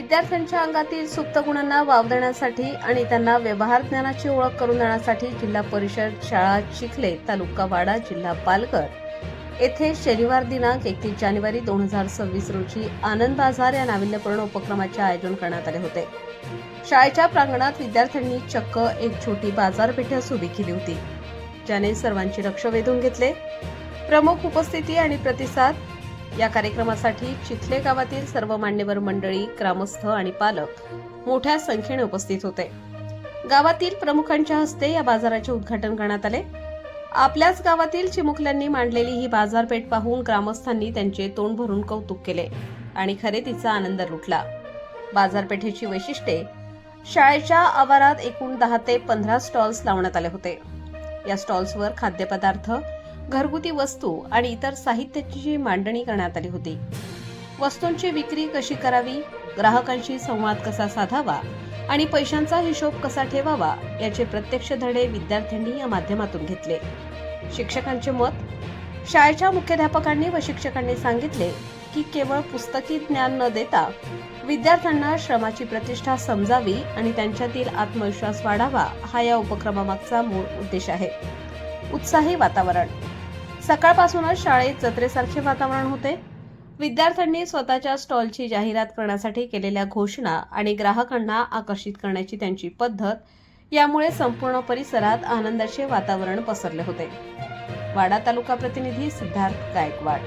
विद्यार्थ्यांच्या अंगातील सुप्त गुणांना वाव देण्यासाठी आणि त्यांना व्यवहार ज्ञानाची ओळख करून देण्यासाठी जिल्हा परिषद शाळा चिखले, तालुका वाडा, जिल्हा पालघर येथे शनिवार दिनांक 31 जानेवारी 2026 रोजी आनंद बाजार या नाविन्यपूर्ण उपक्रमाचे आयोजन करण्यात आले होते. शाळेच्या प्रांगणात विद्यार्थ्यांनी चक्क एक छोटी बाजारपेठच उभी केली होती, ज्याने सर्वांचे लक्ष वेधून घेतले. प्रमुख उपस्थिती आणि प्रतिसाद. या कार्यक्रमासाठी चिखले गावातील सर्व मान्यवर मंडळी, ग्रामस्थ आणि पालक मोठ्या संख्येने उपस्थित होते. गावातील प्रमुखांच्या हस्ते या बाजाराचे उद्घाटन करण्यात आले. आपल्याच गावातील चिमुकल्यांनी मांडलेली ही बाजारपेठ पाहून ग्रामस्थांनी त्यांचे तोंड भरून कौतुक केले आणि खरेदीचा आनंद लुटला. बाजारपेठेची वैशिष्ट्ये. शाळेच्या आवारात एकूण 10 ते 15 स्टॉल्स लावण्यात आले होते. या स्टॉल्सवर खाद्यपदार्थ, घरगुती वस्तू आणि इतर साहित्याची मांडणी करण्यात आली होती. वस्तूंची विक्री कशी करावी, ग्राहकांशी संवाद कसा साधावा आणि पैशांचा हिशोब कसा ठेवावा याचे प्रत्यक्ष धडे विद्यार्थ्यांनी या माध्यमातून घेतले. शिक्षकांचे मत. शाळेच्या मुख्याध्यापकांनी व शिक्षकांनी सांगितले की केवळ पुस्तकी ज्ञान न देता विद्यार्थ्यांना श्रमाची प्रतिष्ठा समजावी आणि त्यांच्यातील आत्मविश्वास वाढावा हा या उपक्रमामागचा मूळ उद्देश आहे. उत्साही वातावरण. सकाळपासूनच शाळेत जत्रेसारखे वातावरण होते. विद्यार्थ्यांनी स्वतःच्या स्टॉलची जाहिरात करण्यासाठी केलेल्या घोषणा आणि ग्राहकांना आकर्षित करण्याची त्यांची पद्धत यामुळे संपूर्ण परिसरात आनंदाचे वातावरण पसरले होते. वाडा तालुका प्रतिनिधी सिद्धार्थ गायकवाड.